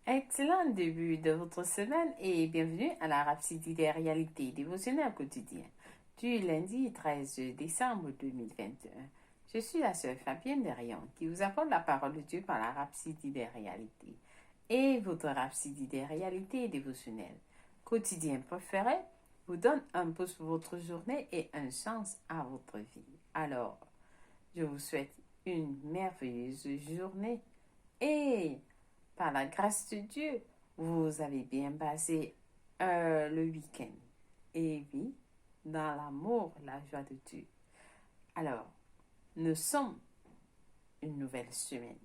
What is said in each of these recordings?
Excellent début de votre semaine et bienvenue à la Rhapsodie des réalités dévotionnelles quotidiennes du lundi 13 décembre 2021. Je suis la sœur Fabienne Derion qui vous apporte la parole de Dieu par la Rhapsodie des réalités et votre Rhapsodie des réalités dévotionnelles quotidien préféré vous donne un pouce pour votre journée et un sens à votre vie. Alors, je vous souhaite une merveilleuse journée et par la grâce de Dieu, vous avez bien passé le week-end. Et oui, dans l'amour, la joie de Dieu. Alors, nous sommes une nouvelle semaine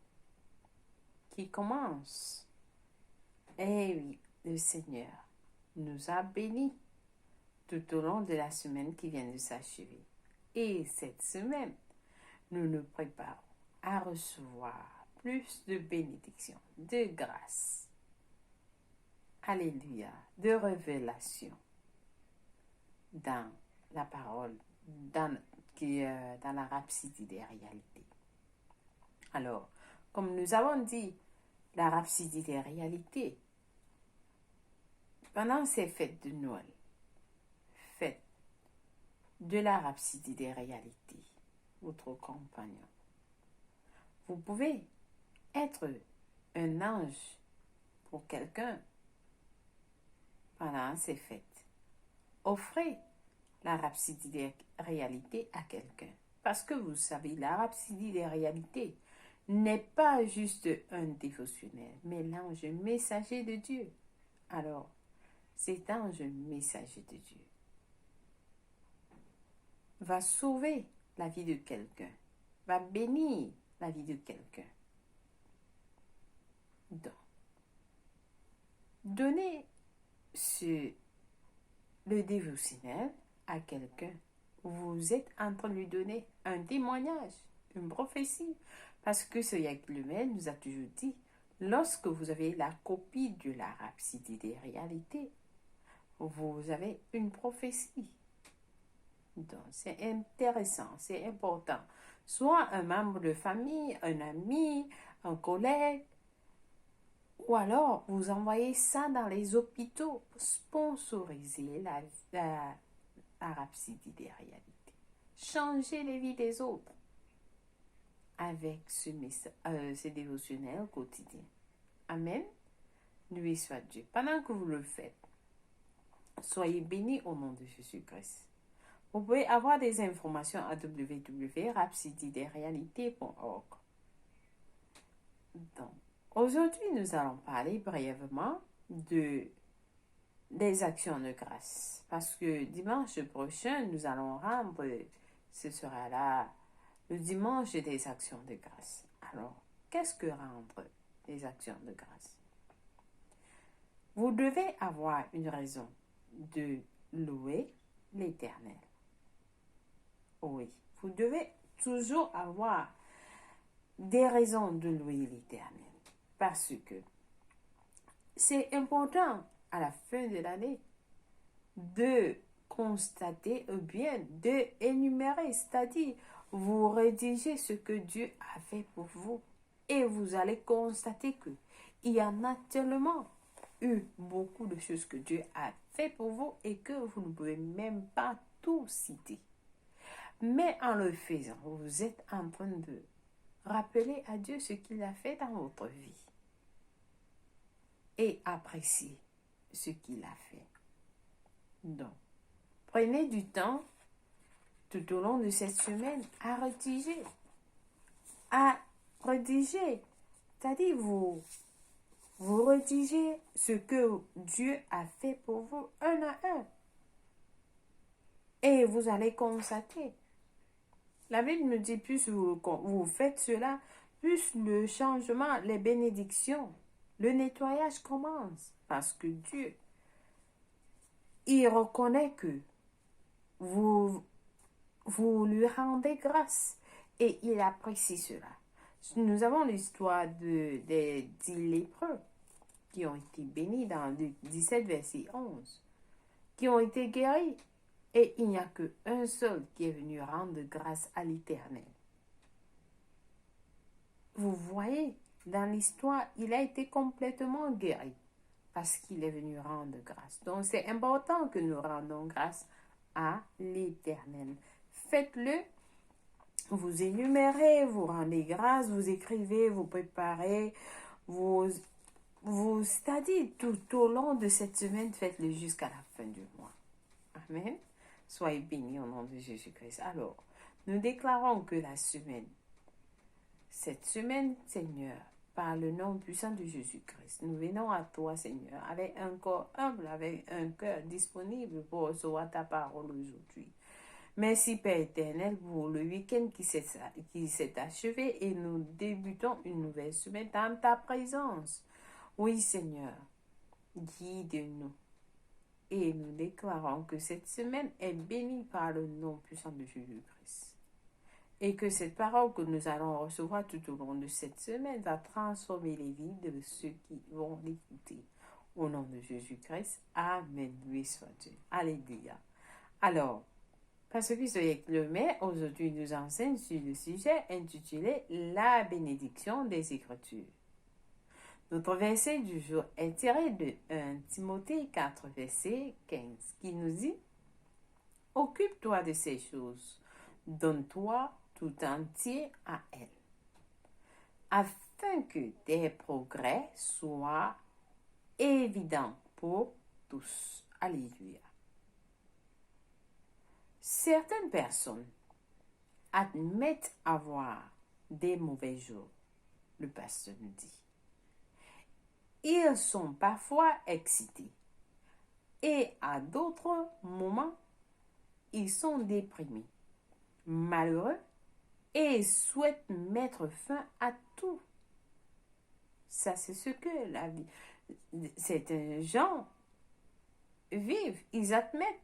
qui commence. Et oui, le Seigneur nous a bénis tout au long de la semaine qui vient de s'achever. Et cette semaine, nous nous préparons à recevoir plus de bénédictions, de grâce. Alléluia, de révélation dans la parole, dans la rhapsodie des réalités. Alors, comme nous avons dit, la rhapsodie des réalités, pendant ces fêtes de Noël, fête de la rhapsodie des réalités, votre compagnon, vous pouvez être un ange pour quelqu'un pendant ces fêtes. Offrez la rhapsodie des réalités à quelqu'un. Parce que vous savez, la rhapsodie des réalités n'est pas juste un dévotionnel, mais l'ange messager de Dieu. Alors, cet ange messager de Dieu va sauver la vie de quelqu'un, va bénir la vie de quelqu'un. Donc, donnez le dévotionnel à quelqu'un. Vous êtes en train de lui donner un témoignage, une prophétie. Parce que ce Yaclumel nous a toujours dit, lorsque vous avez la copie de la rhapsodie des réalités, vous avez une prophétie. Donc, c'est intéressant, c'est important. Soit un membre de famille, un ami, un collègue, ou alors vous envoyez ça dans les hôpitaux pour sponsoriser la rhapsodie des réalités. Changez les vies des autres avec ce dévotionnel quotidien. Amen. Loué soit Dieu. Pendant que vous le faites, soyez bénis au nom de Jésus-Christ. Vous pouvez avoir des informations à www.rhapsodiedesrealités.org. Donc, aujourd'hui, nous allons parler brièvement des actions de grâce. Parce que dimanche prochain, nous allons rendre, ce sera là, le dimanche des actions de grâce. Alors, qu'est-ce que rendre des actions de grâce? Vous devez avoir une raison de louer l'Éternel. Oui, vous devez toujours avoir des raisons de louer l'Éternel. Parce que c'est important à la fin de l'année de constater ou bien de énumérer, c'est-à-dire vous rédigez ce que Dieu a fait pour vous et vous allez constater que il y en a tellement eu beaucoup de choses que Dieu a fait pour vous et que vous ne pouvez même pas tout citer. Mais en le faisant, vous êtes en train de rappeler à Dieu ce qu'il a fait dans votre vie et apprécier ce qu'il a fait. Donc, prenez du temps tout au long de cette semaine à rédiger. C'est-à-dire, vous rédigez ce que Dieu a fait pour vous un à un. Et vous allez constater. La Bible me dit, plus vous faites cela, plus le changement, les bénédictions, le nettoyage commence. Parce que Dieu, il reconnaît que vous lui rendez grâce et il apprécie cela. Nous avons l'histoire des 10 lépreux qui ont été bénis dans le 17 verset 11, qui ont été guéris et il n'y a qu'un seul qui est venu rendre grâce à l'Éternel. Vous voyez dans l'histoire, il a été complètement guéri parce qu'il est venu rendre grâce. Donc, c'est important que nous rendons grâce à l'Éternel. Faites-le, vous énumérez, vous rendez grâce, vous écrivez, vous préparez, c'est-à-dire tout au long de cette semaine, faites-le jusqu'à la fin du mois. Amen. Soyez bénis au nom de Jésus-Christ. Alors, nous déclarons que cette semaine, Seigneur, par le nom puissant de Jésus-Christ, nous venons à toi, Seigneur, avec un corps humble, avec un cœur disponible pour recevoir ta parole aujourd'hui. Merci, Père éternel, pour le week-end qui s'est achevé et nous débutons une nouvelle semaine dans ta présence. Oui, Seigneur, guide-nous. Et nous déclarons que cette semaine est bénie par le nom puissant de Jésus-Christ. Et que cette parole que nous allons recevoir tout au long de cette semaine va transformer les vies de ceux qui vont l'écouter. Au nom de Jésus-Christ, Amen. Oui, soit Dieu. Alléluia. Alors, Pasteur Christ le mai, aujourd'hui nous enseigne sur le sujet intitulé La bénédiction des Écritures. Notre verset du jour est tiré de 1 Timothée 4, verset 15, qui nous dit « Occupe-toi de ces choses, donne-toi tout entier à elles, afin que tes progrès soient évidents pour tous. » Alléluia. Certaines personnes admettent avoir des mauvais jours, le pasteur nous dit. Ils sont parfois excités et à d'autres moments, ils sont déprimés, malheureux et souhaitent mettre fin à tout. Ça, c'est ce que la vie, certains gens vivent, ils admettent.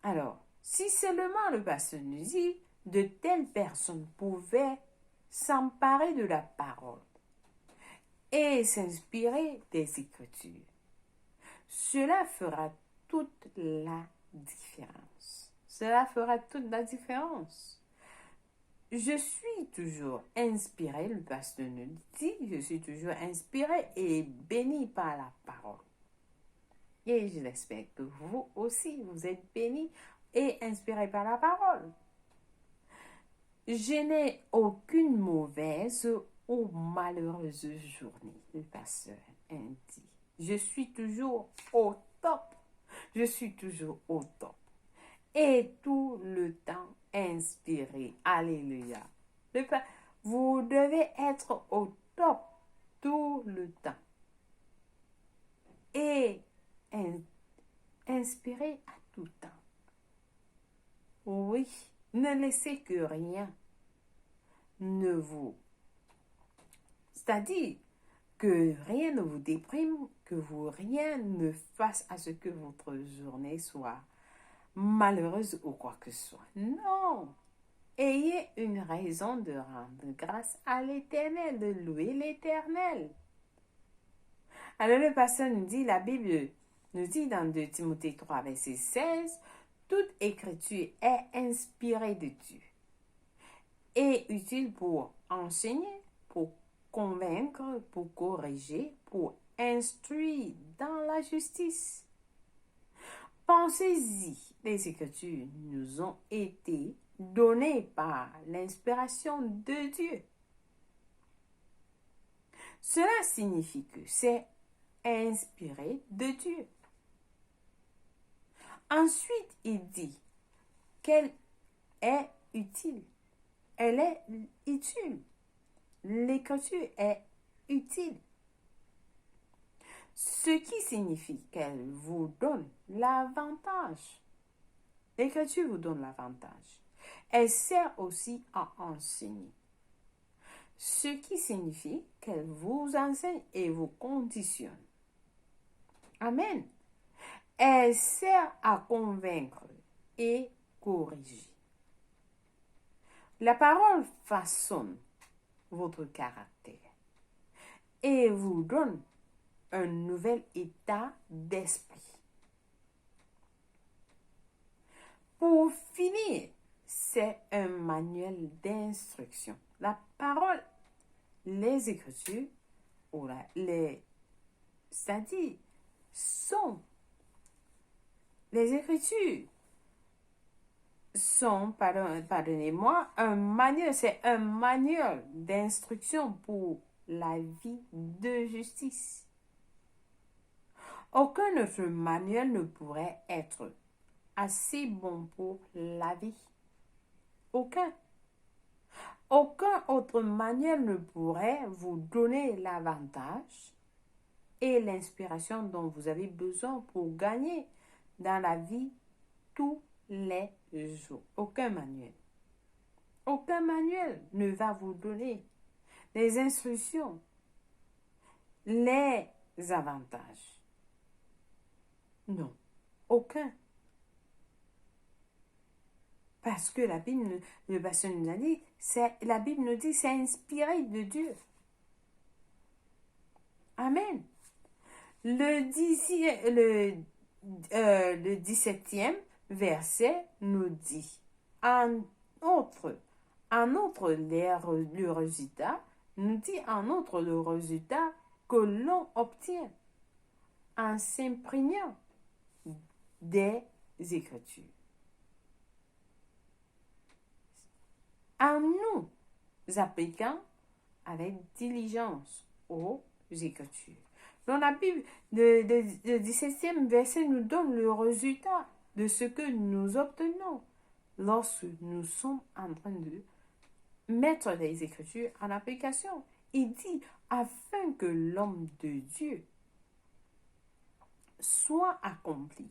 Alors, si seulement le pasteur nous dit, de telles personnes pouvaient s'emparer de la parole et s'inspirer des Écritures, cela fera toute la différence. Cela fera toute la différence. Je suis toujours inspiré, le pasteur nous dit, je suis toujours inspiré et béni par la parole. Et je l'espère que vous aussi, vous êtes bénis et inspirés par la parole. Je n'ai aucune mauvaise ou malheureuse journée, le pasteur dit. Je suis toujours au top. Je suis toujours au top. Et tout le temps inspiré. Alléluia. Vous devez être au top tout le temps. Et inspiré à tout temps. Oui, ne laissez que rien ne vous... C'est-à-dire que rien ne vous déprime, que rien ne fasse à ce que votre journée soit malheureuse ou quoi que ce soit. Non! Ayez une raison de rendre grâce à l'Éternel, de louer l'Éternel. Alors le pasteur nous dit, la Bible nous dit dans 2 Timothée 3, verset 16, toute écriture est inspirée de Dieu et utile pour enseigner, pour convaincre, pour corriger, pour instruire dans la justice. Pensez-y, les Écritures nous ont été données par l'inspiration de Dieu. Cela signifie que c'est inspiré de Dieu. Ensuite, il dit qu'elle est utile. Elle est utile. L'écriture est utile. Ce qui signifie qu'elle vous donne l'avantage. L'écriture vous donne l'avantage. Elle sert aussi à enseigner. Ce qui signifie qu'elle vous enseigne et vous conditionne. Amen. Elle sert à convaincre et corriger. La parole façonne votre caractère et vous donne un nouvel état d'esprit. Pour finir, c'est un manuel d'instruction. La parole les Écritures, ou c'est-à-dire, sont, les Écritures sont, pardonnez-moi, c'est un manuel d'instruction pour la vie de justice. Aucun autre manuel ne pourrait être assez bon pour la vie. Aucun. Aucun autre manuel ne pourrait vous donner l'avantage et l'inspiration dont vous avez besoin pour gagner dans la vie tous les jours. Aucun manuel. Aucun manuel ne va vous donner les instructions, les avantages. Non, aucun. Parce que la Bible, le pasteur nous a dit, la Bible nous dit, c'est inspiré de Dieu. Amen. Le 17e verset nous dit, en outre, le résultat, nous dit en outre le résultat que l'on obtient en s'imprégnant des Écritures. En nous appliquant avec diligence aux Écritures. Dans la Bible, le 17e verset nous donne le résultat de ce que nous obtenons lorsque nous sommes en train de mettre les Écritures en application. Il dit, afin que l'homme de Dieu soit accompli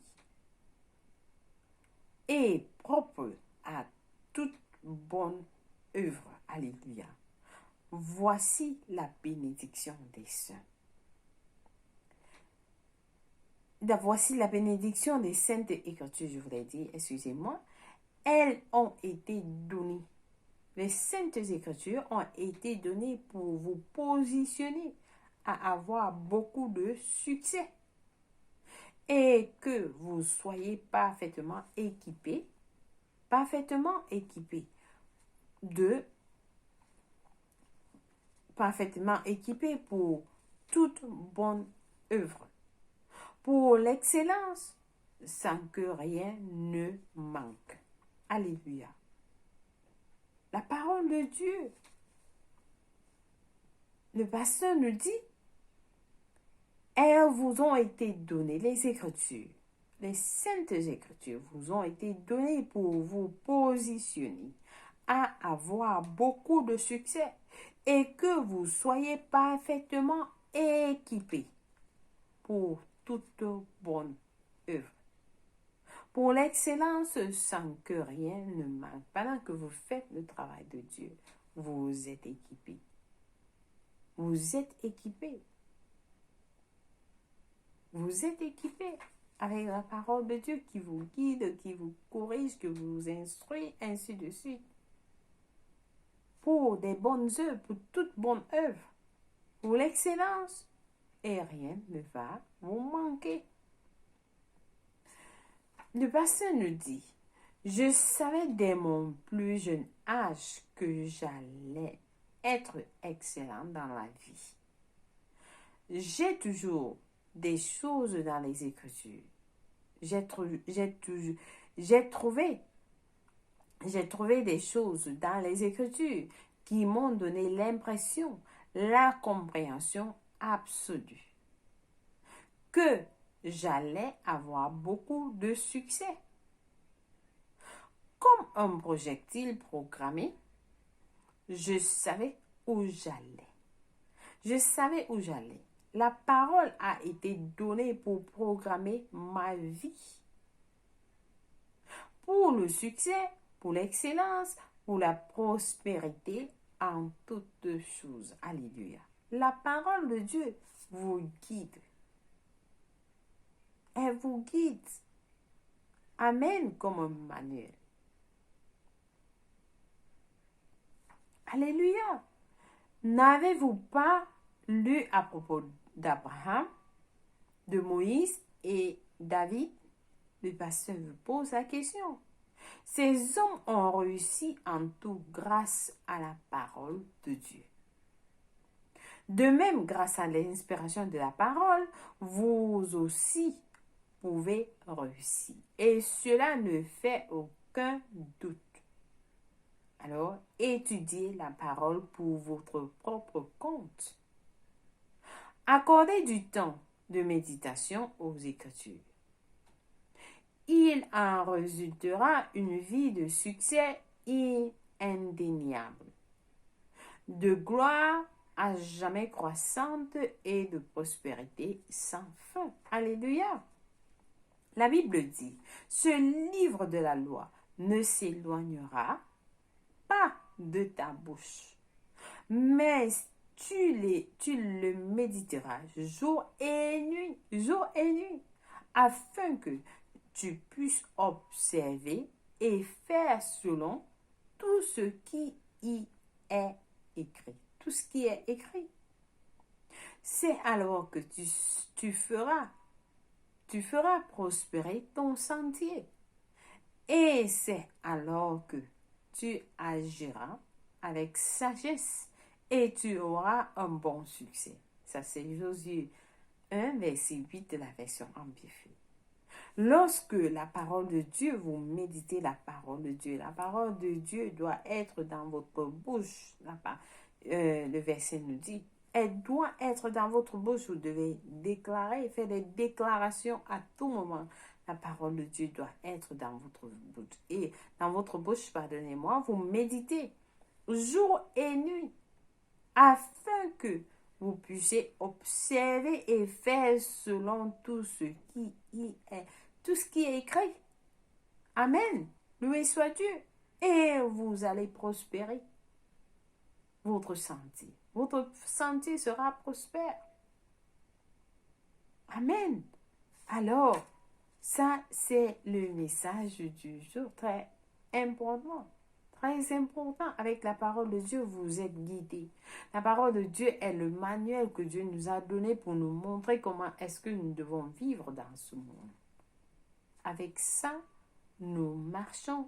et propre à toute bonne œuvre. Alléluia. Voici la bénédiction des saints. Voici la bénédiction des saintes écritures, je voulais dire, excusez-moi. Elles ont été données. Les saintes écritures ont été données pour vous positionner à avoir beaucoup de succès et que vous soyez parfaitement équipés pour toute bonne œuvre, pour l'excellence, sans que rien ne manque. Alléluia. La parole de Dieu. Le pasteur nous dit, elles vous ont été données, les Écritures, les saintes Écritures vous ont été données pour vous positionner à avoir beaucoup de succès et que vous soyez parfaitement équipés pour toute bonne œuvre. Pour l'excellence sans que rien ne manque. Pendant que vous faites le travail de Dieu, vous êtes équipés. Vous êtes équipés. Vous êtes équipés avec la parole de Dieu qui vous guide, qui vous corrige, qui vous instruit, ainsi de suite. Pour des bonnes œuvres, pour toute bonne œuvre, pour l'excellence, et rien ne va vous manquer. Le pasteur nous dit, je savais dès mon plus jeune âge que j'allais être excellent dans la vie. J'ai toujours des choses dans les Écritures. J'ai trouvé des choses dans les Écritures qui m'ont donné l'impression, la compréhension absolue que j'allais avoir beaucoup de succès. Comme un projectile programmé, je savais où j'allais. La parole a été donnée pour programmer ma vie. Pour le succès, pour l'excellence, pour la prospérité en toutes choses. Alléluia. La parole de Dieu vous guide. Elle vous guide. Amen, comme un manuel. Alléluia. N'avez-vous pas lu à propos d'Abraham, de Moïse et David? Le pasteur vous pose la question. Ces hommes ont réussi en tout grâce à la parole de Dieu. De même, grâce à l'inspiration de la parole, vous aussi pouvez réussir. Et cela ne fait aucun doute. Alors, étudiez la parole pour votre propre compte. Accordez du temps de méditation aux Écritures. Il en résultera une vie de succès indéniable, de gloire à jamais croissante et de prospérité sans fin. Alléluia. La Bible dit, ce livre de la loi ne s'éloignera pas de ta bouche, mais tu le méditeras jour et nuit, afin que tu puisses observer et faire selon tout ce qui y est écrit. Tout ce qui est écrit. C'est alors que tu feras prospérer ton sentier. Et c'est alors que tu agiras avec sagesse et tu auras un bon succès. Ça, c'est Josué 1, verset 8 de la version amplifiée. Lorsque la parole de Dieu, vous méditez la parole de Dieu doit être dans votre bouche. Le verset nous dit, elle doit être dans votre bouche. Vous devez déclarer, faire des déclarations à tout moment. La parole de Dieu doit être dans votre bouche. Et dans votre bouche, pardonnez-moi, vous méditez jour et nuit afin que vous puissiez observer et faire selon tout ce qui y est. Tout ce qui est écrit. Amen. Loué soit Dieu. Et vous allez prospérer. Votre sentier sera prospère. Amen. Alors, ça, c'est le message du jour. Très important. Très important. Avec la parole de Dieu, vous êtes guidés. La parole de Dieu est le manuel que Dieu nous a donné pour nous montrer comment est-ce que nous devons vivre dans ce monde. Avec ça, nous marchons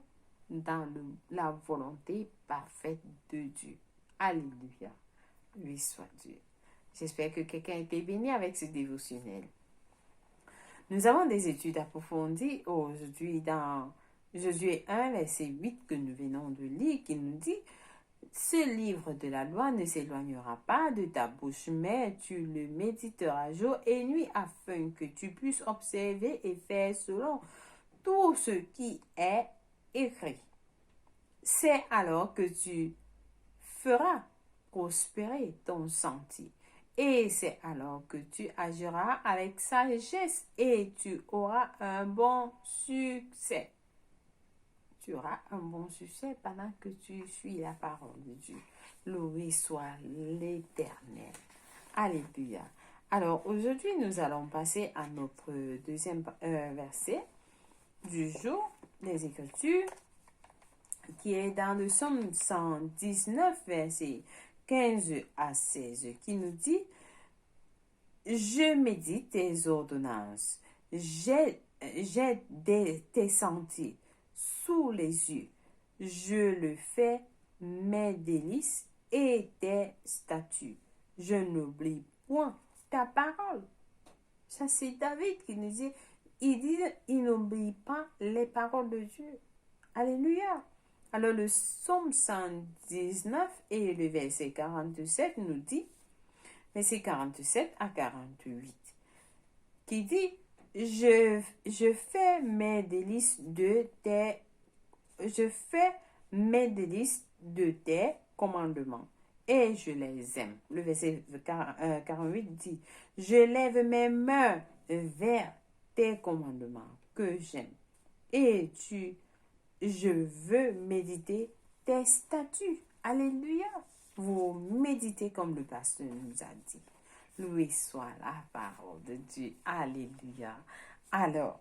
dans la volonté parfaite de Dieu. Alléluia. Lui soit Dieu. J'espère que quelqu'un a été béni avec ce dévotionnel. Nous avons des études approfondies aujourd'hui dans Josué 1, verset 8 que nous venons de lire, qui nous dit « Ce livre de la loi ne s'éloignera pas de ta bouche, mais tu le méditeras jour et nuit afin que tu puisses observer et faire selon tout ce qui est écrit. C'est alors que tu feras prospérer ton sentier. Et c'est alors que tu agiras avec sagesse et tu auras un bon succès. Tu auras un bon succès pendant que tu suis la parole de Dieu. Loué soit l'Éternel. Alléluia. Alors aujourd'hui, nous allons passer à notre deuxième verset du jour des Écritures, qui est dans le Psaume 119, verset 15 à 16, qui nous dit « Je médite tes ordonnances, j'ai tes sentiers sous les yeux, je le fais mes délices et tes statuts, je n'oublie point ta parole. » Ça, c'est David qui nous dit, il n'oublie pas les paroles de Dieu. Alléluia. Alors le Psaume 119 et le verset 47 nous dit, verset 47 à 48, qui dit, je fais mes délices de tes commandements et je les aime. Le verset 48 dit, je lève mes mains vers tes commandements que j'aime et je veux méditer tes statuts. Alléluia. Vous méditez comme le pasteur nous a dit. Loué soit la parole de Dieu. Alléluia. Alors,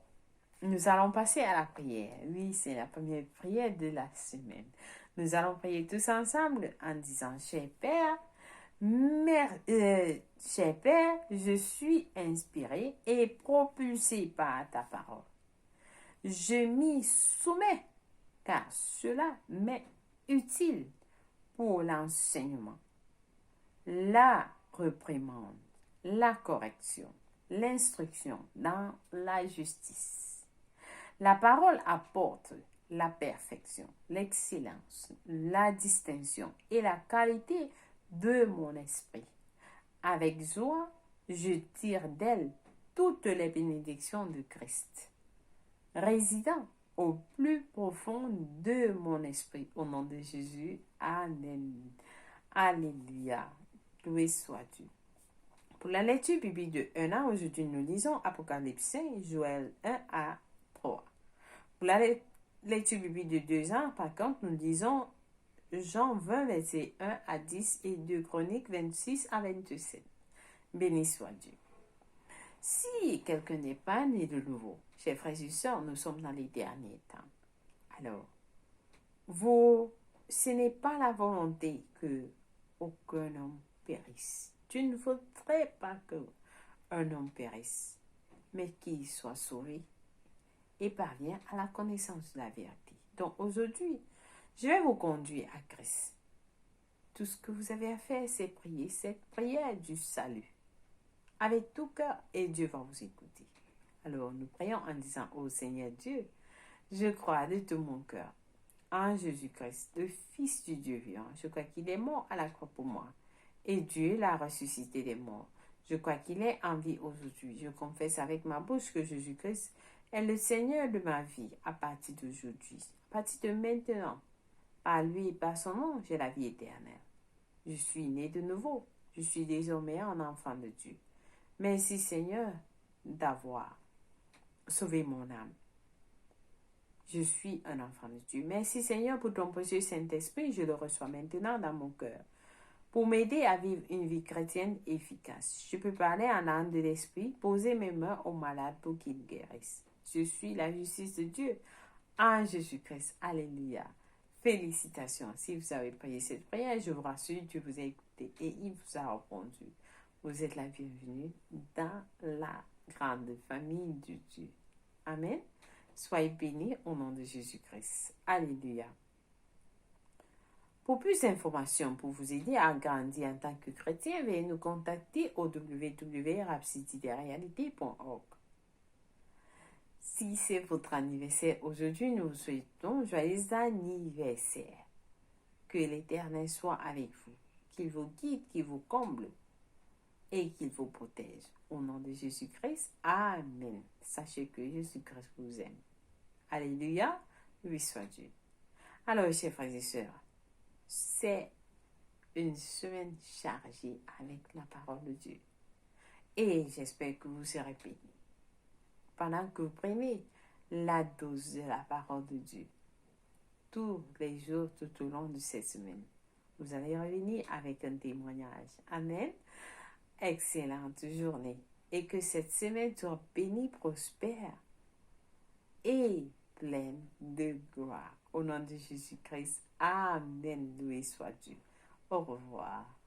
nous allons passer à la prière. Oui, c'est la première prière de la semaine. Nous allons prier tous ensemble en disant, cher Père, cher Père, je suis inspiré et propulsé par ta parole. Je m'y soumets car cela m'est utile pour l'enseignement, la reprimande, la correction, l'instruction dans la justice. La parole apporte la perfection, l'excellence, la distinction et la qualité de mon esprit. Avec joie, je tire d'elle toutes les bénédictions de Christ, résidant au plus profond de mon esprit. Au nom de Jésus, Amen. Alléluia. Loué soit Dieu. Pour la lecture biblique de 1 an, aujourd'hui nous lisons Apocalypse 5, Joël 1 à 3. Pour la lecture biblique de 2 ans, par contre, nous lisons Jean 20, versets 1 à 10 et 2 Chroniques 26 à 27. Béni soit Dieu. Si quelqu'un n'est pas né de nouveau, chers frères et sœurs, nous sommes dans les derniers temps. Alors, ce n'est pas la volonté que aucun homme périsse. Tu ne voudrais pas qu'un homme périsse, mais qu'il soit sauvé et parvient à la connaissance de la vérité. Donc aujourd'hui, je vais vous conduire à Christ. Tout ce que vous avez à faire, c'est prier cette prière du salut avec tout cœur et Dieu va vous écouter. Alors nous prions en disant: ô Seigneur Dieu, je crois de tout mon cœur en Jésus-Christ, le Fils du Dieu vivant. Je crois qu'il est mort à la croix pour moi et Dieu l'a ressuscité des morts. Je crois qu'il est en vie aujourd'hui. Je confesse avec ma bouche que Jésus-Christ est le Seigneur de ma vie à partir d'aujourd'hui, à partir de maintenant. Par lui et par son nom, j'ai la vie éternelle. Je suis né de nouveau. Je suis désormais un enfant de Dieu. Merci Seigneur d'avoir sauvé mon âme. Je suis un enfant de Dieu. Merci Seigneur pour ton précieux Saint-Esprit. Je le reçois maintenant dans mon cœur pour m'aider à vivre une vie chrétienne efficace. Je peux parler en âme de l'Esprit, poser mes mains aux malades pour qu'ils guérissent. Je suis la justice de Dieu en Jésus-Christ. Alléluia. Félicitations. Si vous avez prié cette prière, je vous rassure, Dieu vous a écouté et il vous a répondu. Vous êtes la bienvenue dans la grande famille de Dieu. Amen. Soyez bénis au nom de Jésus-Christ. Alléluia. Pour plus d'informations, pour vous aider à grandir en tant que chrétien, veuillez nous contacter au www.rapcityderealité.org. Si c'est votre anniversaire aujourd'hui, nous vous souhaitons joyeux anniversaire. Que l'Éternel soit avec vous, qu'il vous guide, qu'il vous comble et qu'il vous protège. Au nom de Jésus-Christ, Amen. Sachez que Jésus-Christ vous aime. Alléluia, lui soit Dieu. Alors, chers frères et sœurs, c'est une semaine chargée avec la parole de Dieu. Et j'espère que vous serez bénis pendant que vous prenez la dose de la parole de Dieu. Tous les jours, tout au long de cette semaine, vous allez revenir avec un témoignage. Amen. Excellente journée. Et que cette semaine soit bénie, prospère et pleine de gloire. Au nom de Jésus-Christ. Amen. Loué soit Dieu. Au revoir.